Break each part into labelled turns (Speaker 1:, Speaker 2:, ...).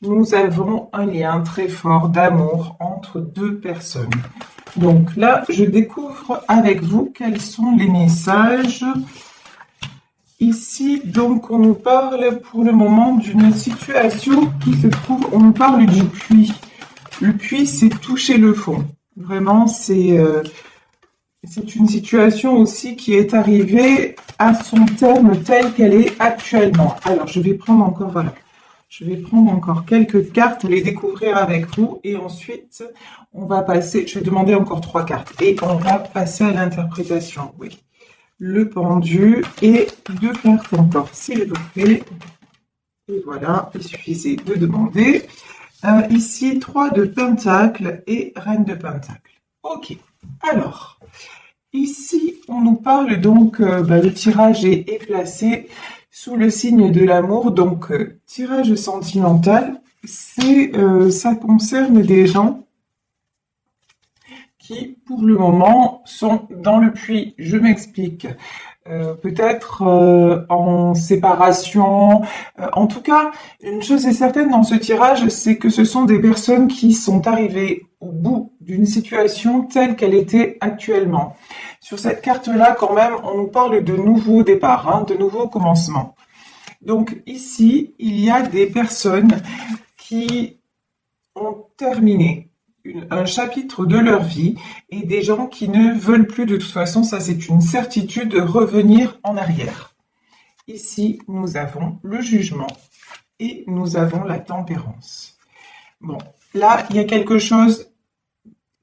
Speaker 1: nous avons un lien très fort d'amour entre deux personnes. Donc là, je découvre avec vous quels sont les messages. Ici, donc, on nous parle pour le moment d'une situation qui se trouve, on nous parle du puits. Le puits, c'est toucher le fond. Vraiment, c'est une situation aussi qui est arrivée à son terme tel qu'elle est actuellement. Alors, je vais prendre encore, voilà. Je vais prendre encore quelques cartes, les découvrir avec vous et ensuite on va passer, je vais demander encore 3 cartes et on va passer à l'interprétation. Oui. Le pendu et 2 cartes encore, s'il vous plaît. Et voilà, il suffisait de demander. Ici, 3 de Pentacle et Reine de Pentacle. Ok, alors, ici, on nous parle donc, le tirage est placé sous le signe de l'amour, donc tirage sentimental, ça concerne des gens qui, pour le moment, sont dans le puits. Je m'explique. Peut-être en séparation. En tout cas, une chose est certaine dans ce tirage, c'est que ce sont des personnes qui sont arrivées au bout d'une situation telle qu'elle était actuellement. Sur cette carte-là, quand même, on nous parle de nouveaux départs, de nouveaux commencements. Donc ici, il y a des personnes qui ont terminé un chapitre de leur vie et des gens qui ne veulent plus, de toute façon, ça c'est une certitude, revenir en arrière. Ici, nous avons le jugement et nous avons la tempérance. Bon, là, il y a quelque chose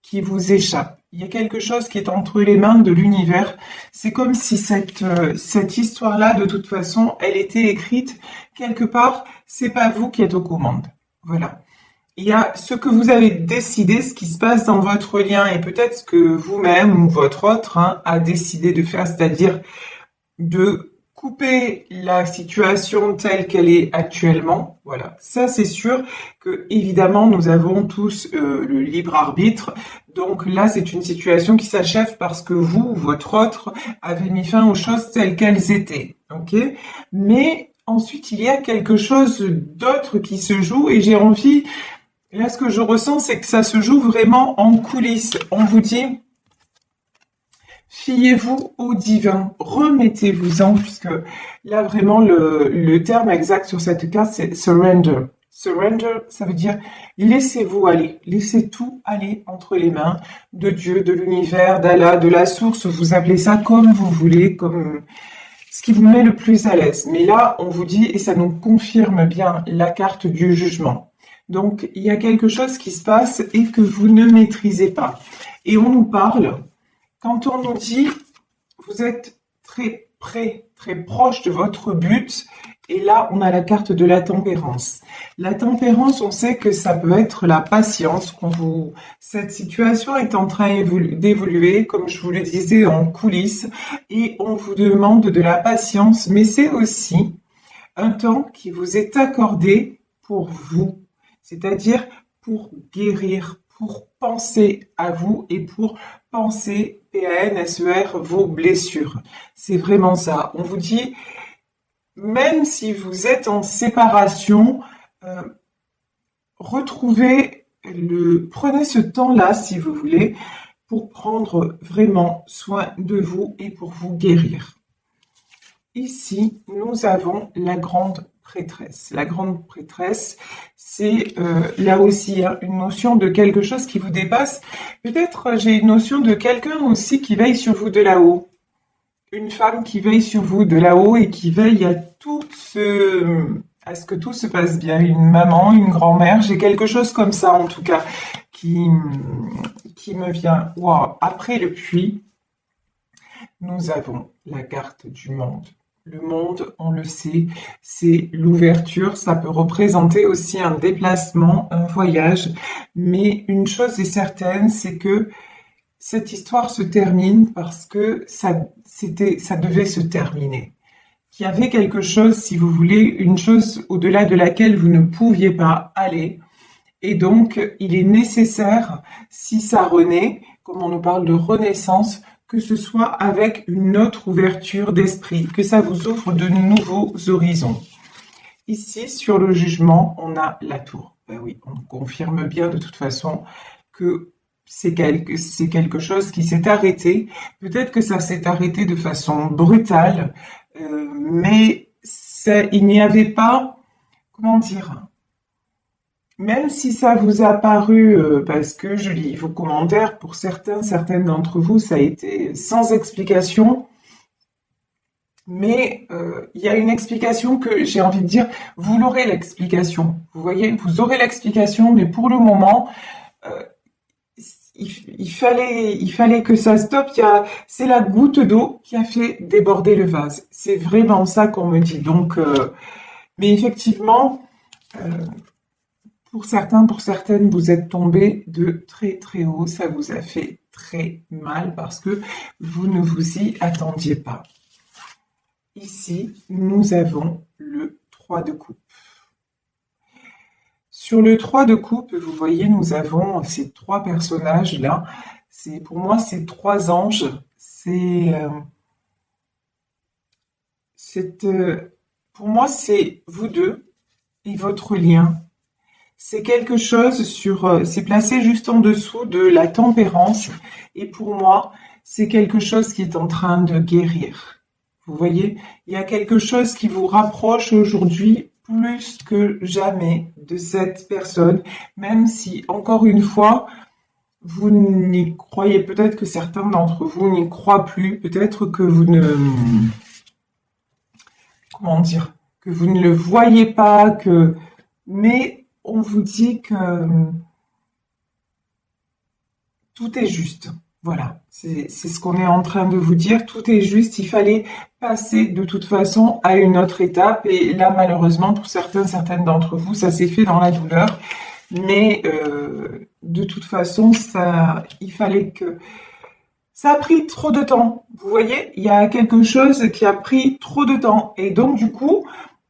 Speaker 1: qui vous échappe. Il y a quelque chose qui est entre les mains de l'univers. C'est comme si cette histoire-là, de toute façon, elle était écrite quelque part. C'est pas vous qui êtes aux commandes. Voilà. Il y a ce que vous avez décidé, ce qui se passe dans votre lien, et peut-être ce que vous-même ou votre autre a décidé de faire, c'est-à-dire de couper la situation telle qu'elle est actuellement. Voilà, ça c'est sûr que évidemment nous avons tous le libre arbitre. Donc là c'est une situation qui s'achève parce que vous ou votre autre avez mis fin aux choses telles qu'elles étaient. Ok, mais ensuite il y a quelque chose d'autre qui se joue et j'ai envie. Là ce que je ressens c'est que ça se joue vraiment en coulisses. On vous dit. Fiez-vous au divin, remettez-vous-en, puisque là vraiment le terme exact sur cette carte c'est surrender. Surrender, ça veut dire laissez-vous aller, laissez tout aller entre les mains de Dieu, de l'univers, d'Allah, de la source, vous appelez ça comme vous voulez, comme ce qui vous met le plus à l'aise. Mais là, on vous dit, et ça nous confirme bien la carte du jugement. Donc, il y a quelque chose qui se passe et que vous ne maîtrisez pas. Et on nous parle. Quand on nous dit, vous êtes très près, très proche de votre but, et là, on a la carte de la tempérance. La tempérance, on sait que ça peut être la patience. Cette situation est en train d'évoluer, comme je vous le disais, en coulisses, et on vous demande de la patience, mais c'est aussi un temps qui vous est accordé pour vous, c'est-à-dire pour guérir, pour penser à vous et pour penser, P-A-N-S-E-R, vos blessures. C'est vraiment ça. On vous dit, même si vous êtes en séparation, prenez ce temps-là, si vous voulez, pour prendre vraiment soin de vous et pour vous guérir. Ici, nous avons la grande prêtresse. La grande prêtresse, c'est là aussi une notion de quelque chose qui vous dépasse. Peut-être j'ai une notion de quelqu'un aussi qui veille sur vous de là-haut. Une femme qui veille sur vous de là-haut et qui veille à ce que tout se passe bien. Une maman, une grand-mère, j'ai quelque chose comme ça en tout cas qui me vient. Wow. Après le puits, nous avons la carte du monde. Le monde, on le sait, c'est l'ouverture. Ça peut représenter aussi un déplacement, un voyage. Mais une chose est certaine, c'est que cette histoire se termine parce que ça devait se terminer. Qu'il y avait quelque chose, si vous voulez, une chose au-delà de laquelle vous ne pouviez pas aller. Et donc, il est nécessaire, si ça renaît, comme on nous parle de renaissance, que ce soit avec une autre ouverture d'esprit, que ça vous offre de nouveaux horizons. ici, sur le jugement, on a la tour. Ben oui, on confirme bien de toute façon que c'est quelque chose qui s'est arrêté. Peut-être que ça s'est arrêté de façon brutale, mais il n'y avait pas, comment dire, même si ça vous a paru, parce que je lis vos commentaires, pour certaines d'entre vous, ça a été sans explication, mais il y a une explication que j'ai envie de dire, vous l'aurez l'explication. Vous voyez, vous aurez l'explication, mais pour le moment, euh, il fallait que ça stoppe. C'est la goutte d'eau qui a fait déborder le vase. C'est vraiment ça qu'on me dit. Donc, mais effectivement, euh, pour certains, pour certaines, vous êtes tombés de très très haut. Ça vous a fait très mal parce que vous ne vous y attendiez pas. Ici, nous avons le 3 de coupe. Sur le 3 de coupe, vous voyez, nous avons ces trois personnages-là. Pour moi, ces trois anges. Pour moi, c'est vous deux et votre lien. C'est quelque chose c'est placé juste en dessous de la tempérance. Et pour moi, c'est quelque chose qui est en train de guérir. Vous voyez, il y a quelque chose qui vous rapproche aujourd'hui plus que jamais de cette personne, même si, encore une fois, vous n'y croyez, peut-être que certains d'entre vous n'y croient plus, peut-être que vous ne, comment dire, que vous ne le voyez pas, mais on vous dit que tout est juste. Voilà, c'est ce qu'on est en train de vous dire. Tout est juste. Il fallait passer de toute façon à une autre étape. Et là, malheureusement, pour certaines d'entre vous, ça s'est fait dans la douleur. Mais de toute façon, il fallait que... Ça a pris trop de temps. Vous voyez, il y a quelque chose qui a pris trop de temps. Et donc, du coup,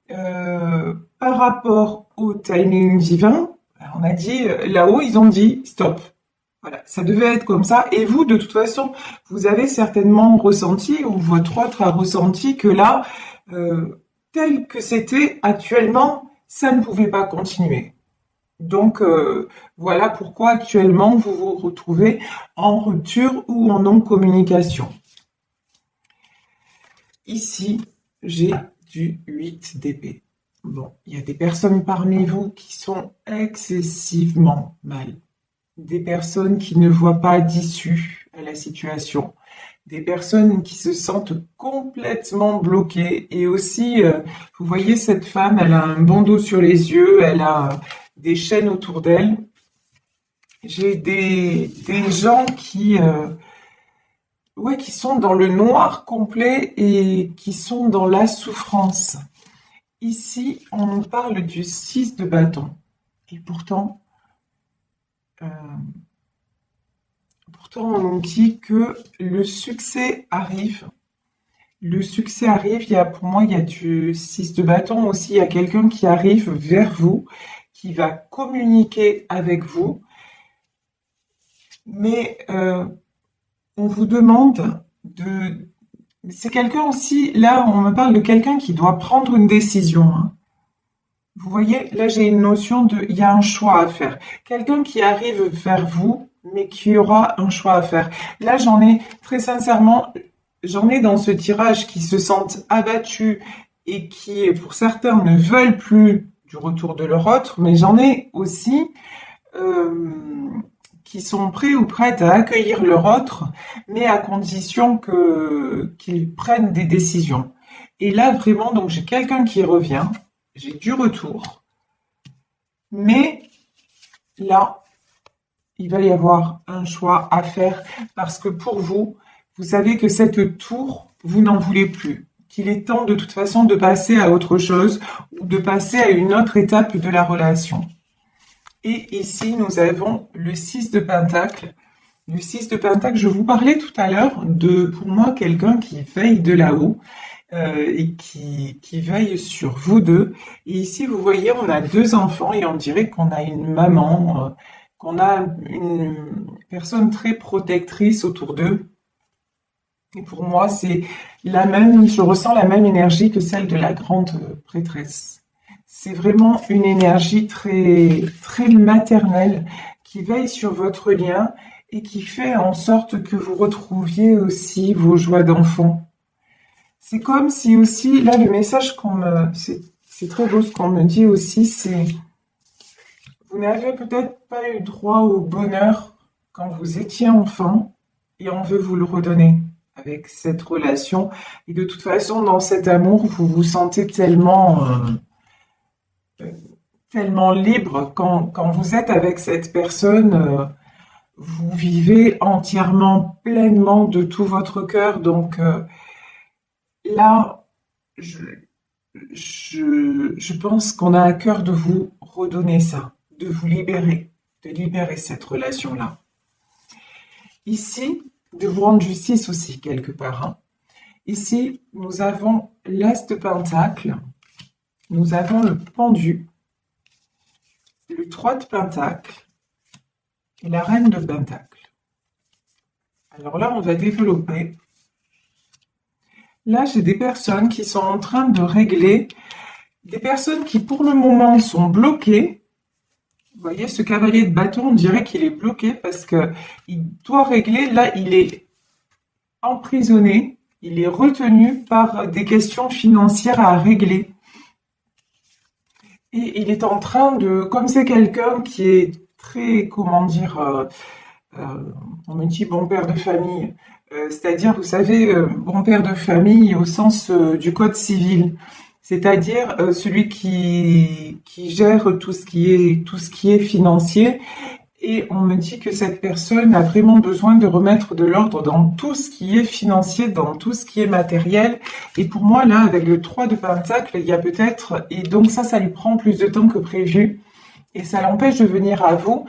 Speaker 1: par rapport au timing divin, on a dit, là-haut, ils ont dit stop. Voilà, ça devait être comme ça. Et vous, de toute façon, vous avez certainement ressenti, ou votre autre a ressenti que là, tel que c'était actuellement, ça ne pouvait pas continuer. Donc, voilà pourquoi actuellement vous vous retrouvez en rupture ou en non-communication. Ici, j'ai du 8 d'épée. Bon, il y a des personnes parmi vous qui sont excessivement mal. Des personnes qui ne voient pas d'issue à la situation. Des personnes qui se sentent complètement bloquées. Et aussi, vous voyez cette femme, elle a un bandeau sur les yeux, elle a des chaînes autour d'elle. J'ai des gens qui sont dans le noir complet et qui sont dans la souffrance. Ici, on nous parle du 6 de bâton. Et pourtant, on nous dit que le succès arrive. Le succès arrive, pour moi, il y a du 6 de bâton aussi. Il y a quelqu'un qui arrive vers vous, qui va communiquer avec vous. Mais on vous demande de... C'est quelqu'un aussi, là, on me parle de quelqu'un qui doit prendre une décision. Hein. Vous voyez, là, j'ai une notion il y a un choix à faire. Quelqu'un qui arrive vers vous, mais qui aura un choix à faire. Là, très sincèrement, j'en ai dans ce tirage qui se sentent abattus et qui, pour certains, ne veulent plus du retour de leur autre, mais j'en ai aussi qui sont prêts ou prêtes à accueillir leur autre, mais à condition qu'ils prennent des décisions. Et là, vraiment, donc j'ai quelqu'un qui revient, j'ai du retour, mais là, il va y avoir un choix à faire parce que pour vous, vous savez que cette tour, vous n'en voulez plus, qu'il est temps de toute façon de passer à autre chose ou de passer à une autre étape de la relation. Et ici, nous avons le 6 de Pentacle. Le 6 de Pentacle, je vous parlais tout à l'heure pour moi, quelqu'un qui veille de là-haut et qui veille sur vous deux. Et ici, vous voyez, on a deux enfants et on dirait qu'on a une maman, qu'on a une personne très protectrice autour d'eux. Et pour moi, je ressens la même énergie que celle de la grande prêtresse. c'est vraiment une énergie très, très maternelle qui veille sur votre lien et qui fait en sorte que vous retrouviez aussi vos joies d'enfant. C'est comme si aussi, là, le message c'est très beau ce qu'on me dit aussi, c'est, vous n'avez peut-être pas eu droit au bonheur quand vous étiez enfant et on veut vous le redonner avec cette relation. Et de toute façon, dans cet amour, vous vous sentez tellement libre quand vous êtes avec cette personne. Vous vivez entièrement, pleinement de tout votre cœur. Donc là, je, je pense qu'on a à cœur de vous redonner ça, de vous libérer, de libérer cette relation-là. Ici, de vous rendre justice aussi quelque part, hein. Ici, nous avons l'As de Pentacle, nous avons le Pendu, le 3 de Pentacle et la Reine de Pentacle. Alors là, on va développer. Là, j'ai des personnes qui sont en train de régler, des personnes qui pour le moment sont bloquées. Vous voyez, ce cavalier de bâton, on dirait qu'il est bloqué parce qu'il doit régler. Là, il est emprisonné, il est retenu par des questions financières à régler. Et il est en train de, comme c'est quelqu'un qui est très, comment dire, on me dit bon père de famille, c'est-à-dire, vous savez, bon père de famille au sens du code civil, c'est-à-dire celui qui gère tout ce qui est financier. Et on me dit que cette personne a vraiment besoin de remettre de l'ordre dans tout ce qui est financier, dans tout ce qui est matériel. Et pour moi, là, avec le 3 de Pentacle, il y a peut-être, et donc ça lui prend plus de temps que prévu, et ça l'empêche de venir à vous.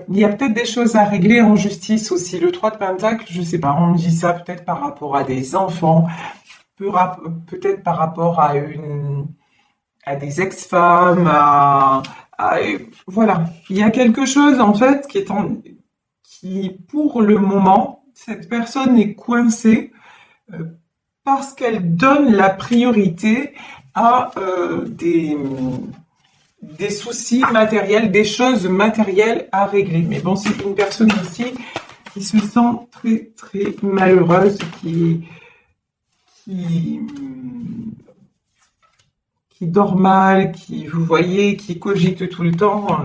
Speaker 1: Il y a peut-être des choses à régler en justice aussi. Le 3 de Pentacle, je sais pas, on me dit ça peut-être par rapport à des enfants, peut-être par rapport à des ex-femmes, voilà. Il y a quelque chose, en fait, qui, pour le moment, cette personne est coincée euh, parce qu'elle donne la priorité à des soucis matériels, des choses matérielles à régler. Mais bon, c'est une personne aussi qui se sent très, très malheureuse, qui, qui dort mal, vous voyez, qui cogite tout le temps.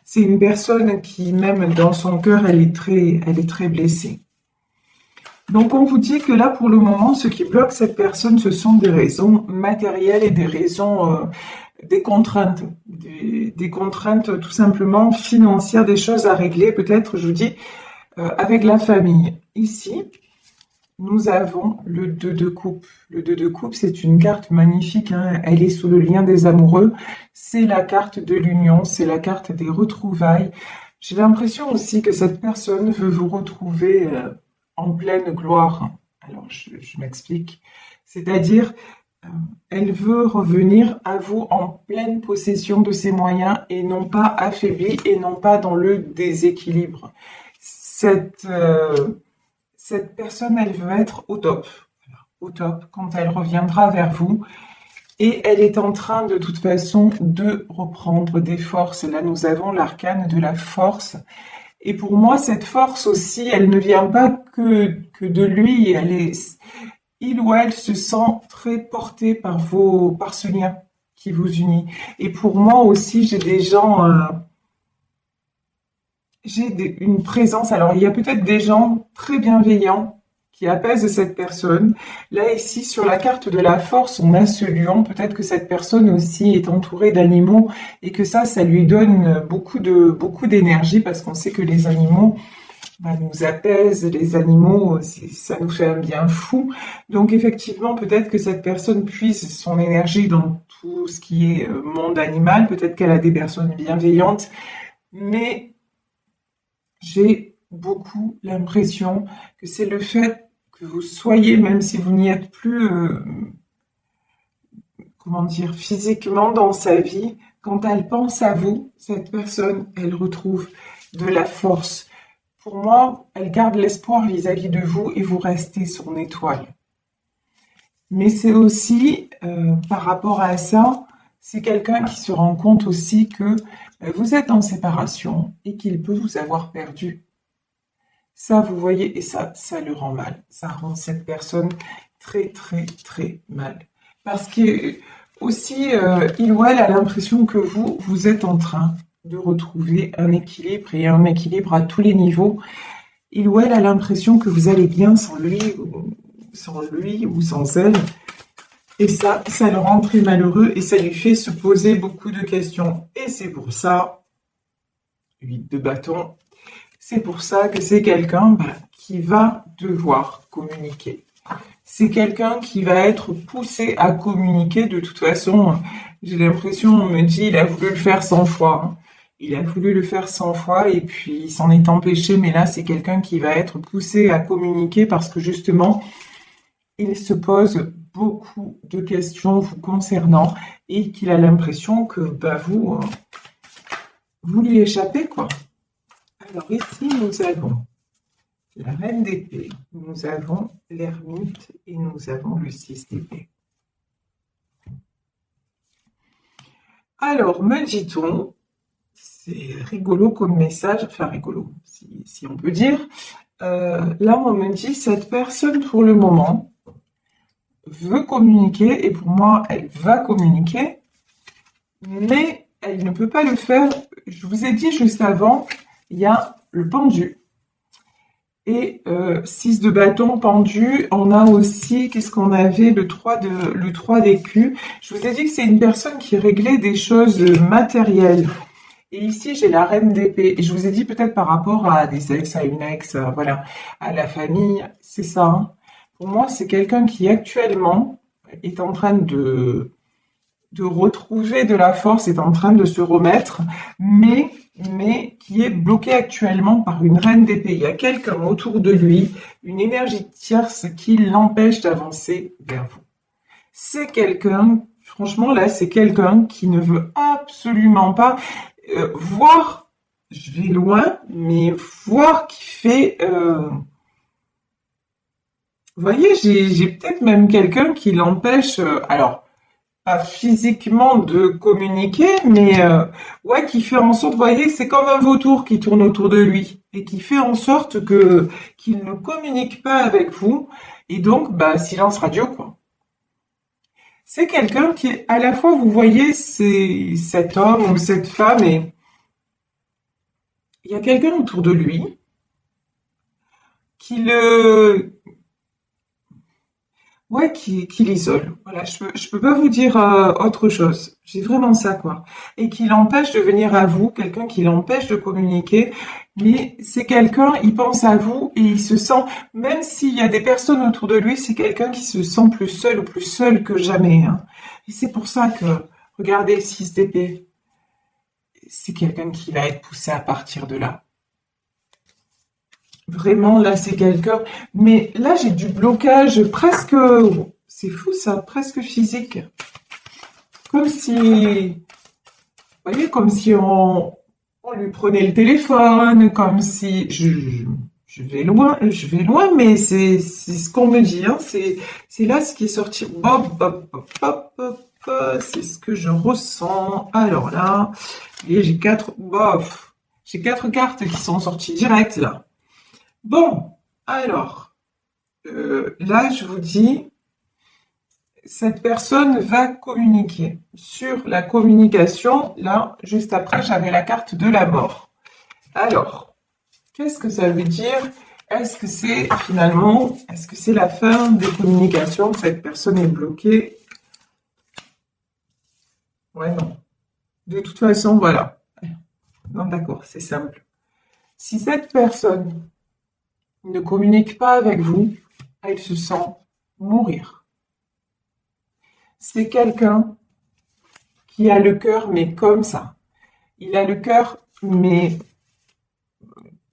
Speaker 1: C'est une personne qui, même dans son cœur, elle est très blessée. Donc, on vous dit que là, pour le moment, ce qui bloque cette personne, ce sont des raisons matérielles et des raisons, des contraintes, des contraintes tout simplement financières, des choses à régler, peut-être, je vous dis, avec la famille. Ici, nous avons le 2 de coupe. Le 2 de coupe, c'est une carte magnifique, hein. Elle est sous le lien des amoureux. C'est la carte de l'union, c'est la carte des retrouvailles. J'ai l'impression aussi que cette personne veut vous retrouver en pleine gloire. Alors, je m'explique. C'est-à-dire, elle veut revenir à vous en pleine possession de ses moyens et non pas affaiblie et non pas dans le déséquilibre. Cette personne, elle veut être au top, quand elle reviendra vers vous. Et elle est en train, de toute façon, de reprendre des forces. Là, nous avons l'arcane de la force. Et pour moi, cette force aussi, elle ne vient pas que de lui. Il ou elle se sent très porté par ce lien qui vous unit. Et pour moi aussi, j'ai des gens... une présence. Alors, il y a peut-être des gens très bienveillants qui apaisent cette personne. Là, ici, sur la carte de la force, on a ce lion. Peut-être que cette personne aussi est entourée d'animaux et que ça lui donne beaucoup d'énergie parce qu'on sait que les animaux nous apaisent. Les animaux, ça nous fait un bien fou. Donc, effectivement, peut-être que cette personne puise son énergie dans tout ce qui est monde animal. Peut-être qu'elle a des personnes bienveillantes. Mais j'ai beaucoup l'impression que c'est le fait que vous soyez, même si vous n'y êtes plus, comment dire, physiquement dans sa vie, quand elle pense à vous, cette personne, elle retrouve de la force. Pour moi, elle garde l'espoir vis-à-vis de vous et vous restez son étoile. Mais c'est aussi, par rapport à ça, c'est quelqu'un qui se rend compte aussi que vous êtes en séparation et qu'il peut vous avoir perdu. Ça, vous voyez, et ça le rend mal. Ça rend cette personne très, très, très mal. Parce que aussi, il ou elle a l'impression que vous êtes en train de retrouver un équilibre et un équilibre à tous les niveaux. Il ou elle a l'impression que vous allez bien sans lui ou sans elle. Et ça le rend très malheureux et ça lui fait se poser beaucoup de questions. Et c'est pour ça, 8 de bâton, c'est pour ça que c'est quelqu'un qui va devoir communiquer. C'est quelqu'un qui va être poussé à communiquer. De toute façon, j'ai l'impression, on me dit, il a voulu le faire 100 fois. Hein. Il a voulu le faire 100 fois et puis il s'en est empêché. Mais là, c'est quelqu'un qui va être poussé à communiquer parce que justement, il se pose beaucoup de questions vous concernant et qu'il a l'impression que vous lui échappez, quoi. Alors ici, nous avons la reine d'épée, nous avons l'ermite et nous avons le 6 d'épée. Alors, me dit-on, c'est rigolo comme message, enfin rigolo, si on peut dire. Là, on me dit, cette personne, pour le moment, veut communiquer, et pour moi, elle va communiquer, mais elle ne peut pas le faire. Je vous ai dit juste avant, il y a le pendu. Et 6 de bâton pendu, on a aussi, qu'est-ce qu'on avait, le 3 d'écu. Je vous ai dit que c'est une personne qui réglait des choses matérielles. Et ici, j'ai la reine d'épée. Et je vous ai dit peut-être par rapport à des ex, à une ex, voilà, à la famille, c'est ça. Hein. Pour moi, c'est quelqu'un qui actuellement est en train de retrouver de la force, est en train de se remettre, mais qui est bloqué actuellement par une reine d'épée. Il y a quelqu'un autour de lui, une énergie tierce qui l'empêche d'avancer vers vous. C'est quelqu'un, franchement là, c'est quelqu'un qui ne veut absolument pas voir, je vais loin, mais voir qui fait... vous voyez, j'ai peut-être même quelqu'un qui l'empêche... alors, pas physiquement de communiquer, mais ouais, qui fait en sorte, vous voyez, c'est comme un vautour qui tourne autour de lui et qui fait en sorte que qu'il ne communique pas avec vous et donc silence radio quoi. C'est quelqu'un qui à la fois vous voyez c'est cet homme ou cette femme et il y a quelqu'un autour de lui qui le ouais, qui l'isole. Voilà, je peux pas vous dire autre chose. J'ai vraiment ça, quoi. Et qui l'empêche de venir à vous, quelqu'un qui l'empêche de communiquer. Mais c'est quelqu'un, il pense à vous et il se sent, même s'il y a des personnes autour de lui, c'est quelqu'un qui se sent plus seul ou plus seul que jamais. Hein. Et c'est pour ça que, regardez le 6 d'épée, c'est quelqu'un qui va être poussé à partir de là. Vraiment, là, c'est quelqu'un. Mais là, j'ai du blocage presque. C'est fou, ça, presque physique. Comme si. Vous voyez, comme si on lui prenait le téléphone, comme si. Je vais loin, mais c'est ce qu'on me dit. Hein, c'est là ce qui est sorti. Hop, hop, hop, hop, hop, c'est ce que je ressens. Alors là, et j'ai quatre. Bof. J'ai 4 cartes qui sont sorties direct, là. Bon, alors, là, je vous dis, cette personne va communiquer. Sur la communication, là, juste après, j'avais la carte de la mort. Alors, qu'est-ce que ça veut dire? Est-ce que c'est finalement, est-ce que c'est la fin des communications? Cette personne est bloquée? Ouais, non. De toute façon, voilà. Non, d'accord, c'est simple. Si cette personne ne communique pas avec vous, elle se sent mourir. C'est quelqu'un qui a le cœur, mais comme ça. Il a le cœur, mais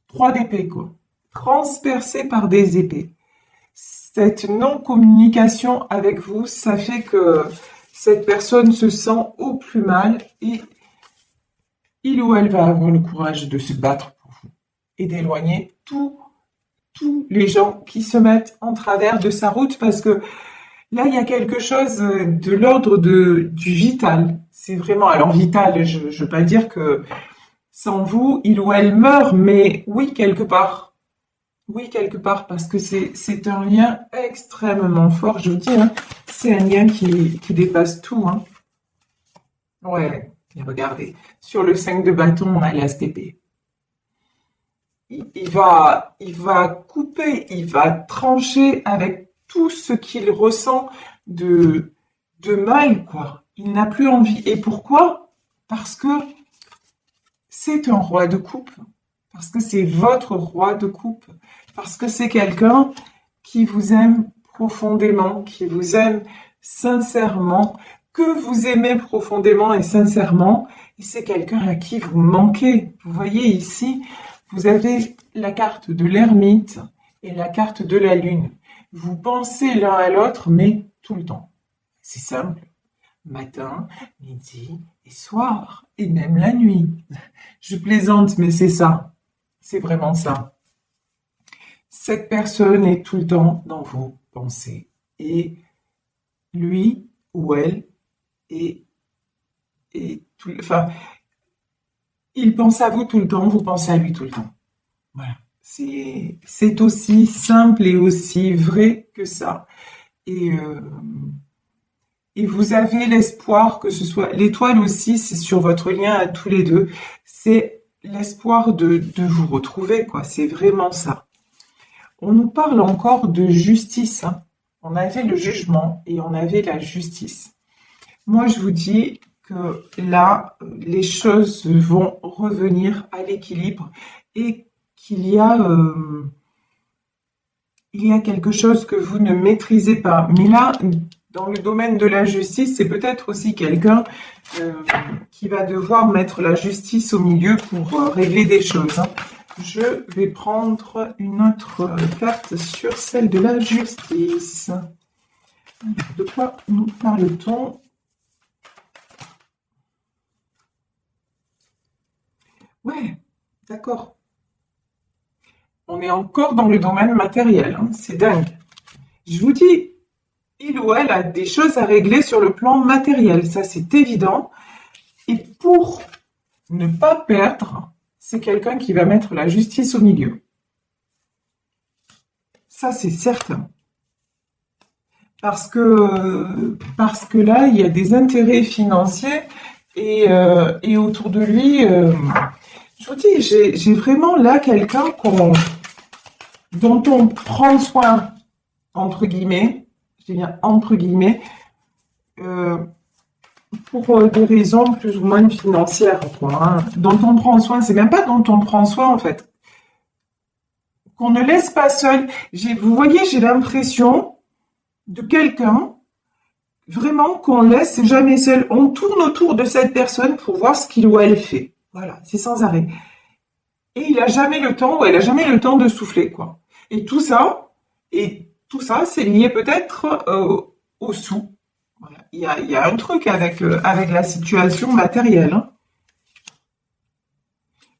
Speaker 1: 3 d'épée, quoi. Transpercé par des épées. Cette non-communication avec vous, ça fait que cette personne se sent au plus mal et il ou elle va avoir le courage de se battre pour vous et d'éloigner tous les gens qui se mettent en travers de sa route parce que Là, il y a quelque chose de l'ordre du vital. C'est vraiment, alors vital, je ne veux pas dire que sans vous, il ou elle meurt, mais oui, quelque part. Oui, quelque part, parce que c'est un lien extrêmement fort, je vous dis, hein. C'est un lien qui dépasse tout, hein. Ouais, et regardez, sur le 5 de bâton, on a l'as d'épée. Il va couper, il va trancher avec tout ce qu'il ressent de, de mal, quoi. Il n'a plus envie. Et pourquoi? Parce que c'est un roi de coupe. Parce que c'est votre roi de coupe. Parce que c'est quelqu'un qui vous aime profondément, qui vous aime sincèrement, que vous aimez profondément et sincèrement. Et c'est quelqu'un à qui vous manquez. Vous voyez ici, vous avez la carte de l'ermite et la carte de la lune. Vous pensez l'un à l'autre, mais tout le temps. C'est simple. Matin, midi et soir, et même la nuit. Je plaisante, mais c'est ça. C'est vraiment ça. Cette personne est tout le temps dans vos pensées. Et lui ou elle est enfin, il pense à vous tout le temps, vous pensez à lui tout le temps. Voilà. C'est aussi simple et aussi vrai que ça. Et, euh, et vous avez l'espoir que ce soit... L'étoile aussi, c'est sur votre lien à tous les deux. C'est l'espoir de vous retrouver, quoi. C'est vraiment ça. On nous parle encore de justice, hein. On avait le jugement et on avait la justice. Moi, je vous dis que là, les choses vont revenir à l'équilibre et qu'il il y a quelque chose que vous ne maîtrisez pas. Mais là, dans le domaine de la justice, c'est peut-être aussi quelqu'un qui va devoir mettre la justice au milieu pour régler des choses, hein. Je vais prendre une autre carte sur celle de la justice. De quoi nous parle-t-on? Ouais, d'accord. On est encore dans le domaine matériel, hein. C'est dingue. Je vous dis, il ou elle a des choses à régler sur le plan matériel, ça c'est évident. Et pour ne pas perdre, c'est quelqu'un qui va mettre la justice au milieu. Ça c'est certain. Parce que là, il y a des intérêts financiers et autour de lui, je vous dis, j'ai vraiment là quelqu'un dont on prend soin, entre guillemets, je dis bien entre guillemets, euh, pour des raisons plus ou moins financières, quoi, hein. Dont on prend soin, c'est même pas dont on prend soin en fait. Qu'on ne laisse pas seul. Vous voyez, j'ai l'impression de quelqu'un vraiment qu'on laisse jamais seul. On tourne autour de cette personne pour voir ce qu'il ou elle fait. Voilà, c'est sans arrêt. Et il a jamais le temps, ou elle a jamais le temps de souffler, quoi. Et tout ça, c'est lié peut-être aux sous. Voilà. Il y a un truc avec la situation matérielle, hein.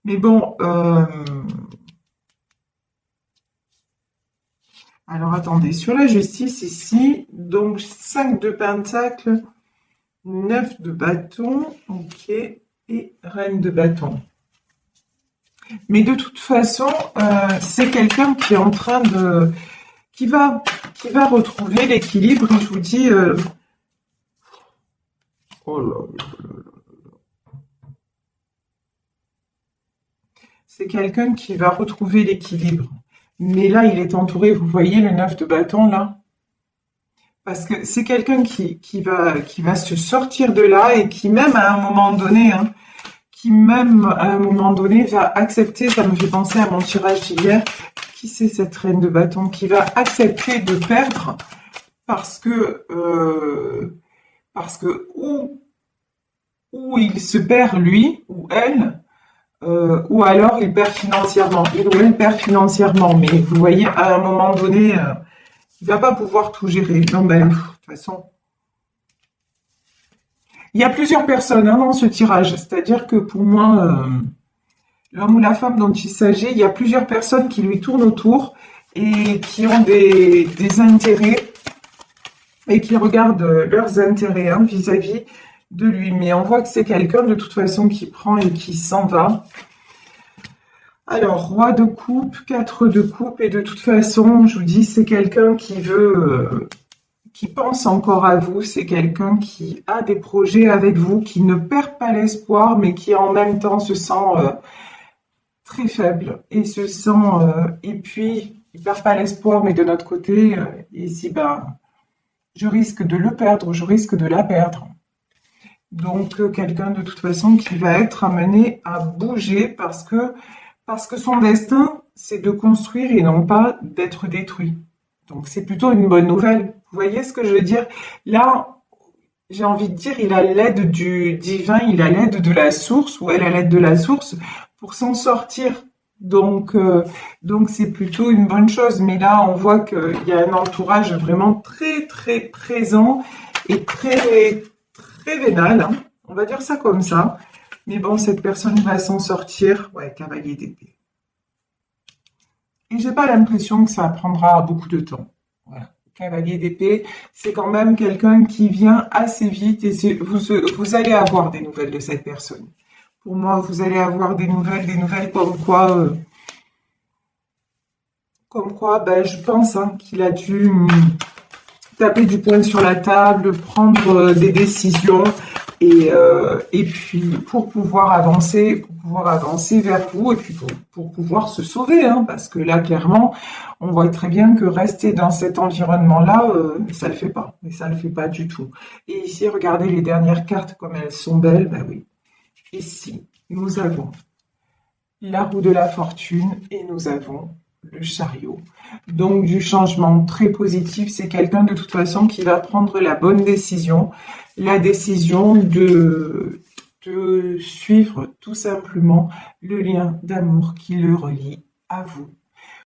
Speaker 1: Mais bon, alors attendez, sur la justice ici, donc 5 de pentacle, 9 de bâton, ok, et reine de bâton. Mais de toute façon, c'est quelqu'un qui est en train qui va retrouver l'équilibre, et je vous dis, oh là là là là. C'est quelqu'un qui va retrouver l'équilibre. Mais là, il est entouré, vous voyez le 9 de bâton là? Parce que c'est quelqu'un qui va se sortir de là et qui même à un moment donné, hein, va accepter, ça me fait penser à mon tirage d'hier, qui c'est cette reine de bâton, qui va accepter de perdre parce que ou il se perd lui ou elle, ou alors il perd financièrement, il ou elle perd financièrement, mais vous voyez, à un moment donné, il va pas pouvoir tout gérer. Non, ben, de toute façon, il y a plusieurs personnes, hein, dans ce tirage, c'est-à-dire que pour moi, l'homme ou la femme dont il s'agit, il y a plusieurs personnes qui lui tournent autour et qui ont des intérêts et qui regardent leurs intérêts hein, vis-à-vis de lui. Mais on voit que c'est quelqu'un de toute façon qui prend et qui s'en va. Alors, roi de coupe, 4 de coupe, et de toute façon, je vous dis, c'est quelqu'un qui veut, qui pense encore à vous, c'est quelqu'un qui a des projets avec vous, qui ne perd pas l'espoir, mais qui en même temps se sent très faible et se sent, et puis, il perd pas l'espoir, mais de notre côté, ici, ben, je risque de le perdre, je risque de la perdre. Donc, quelqu'un de toute façon qui va être amené à bouger parce que son destin, c'est de construire et non pas d'être détruit. Donc, c'est plutôt une bonne nouvelle. Vous voyez ce que je veux dire? Là, j'ai envie de dire, il a l'aide du divin, il a l'aide de la source, ou elle a l'aide de la source pour s'en sortir. Donc c'est plutôt une bonne chose. Mais là, on voit qu'il y a un entourage vraiment très, très présent et très, très vénal, hein. On va dire ça comme ça. Mais bon, cette personne va s'en sortir. Ouais, cavalier d'épée. Et j'ai pas l'impression que ça prendra beaucoup de temps. Voilà. Cavalier d'épée, c'est quand même quelqu'un qui vient assez vite et vous allez avoir des nouvelles de cette personne. Pour moi, vous allez avoir des nouvelles comme quoi, ben, je pense hein, qu'il a dû taper du poing sur la table, prendre des décisions et puis pour pouvoir avancer vers vous et puis pour pouvoir se sauver, hein, parce que là clairement, on voit très bien que rester dans cet environnement-là, ça le fait pas, mais ça le fait pas du tout. Et ici, regardez les dernières cartes comme elles sont belles, ben oui. Ici, nous avons la roue de la fortune et nous avons le chariot. Donc du changement très positif, c'est quelqu'un de toute façon qui va prendre la bonne décision, la décision de suivre tout simplement le lien d'amour qui le relie à vous.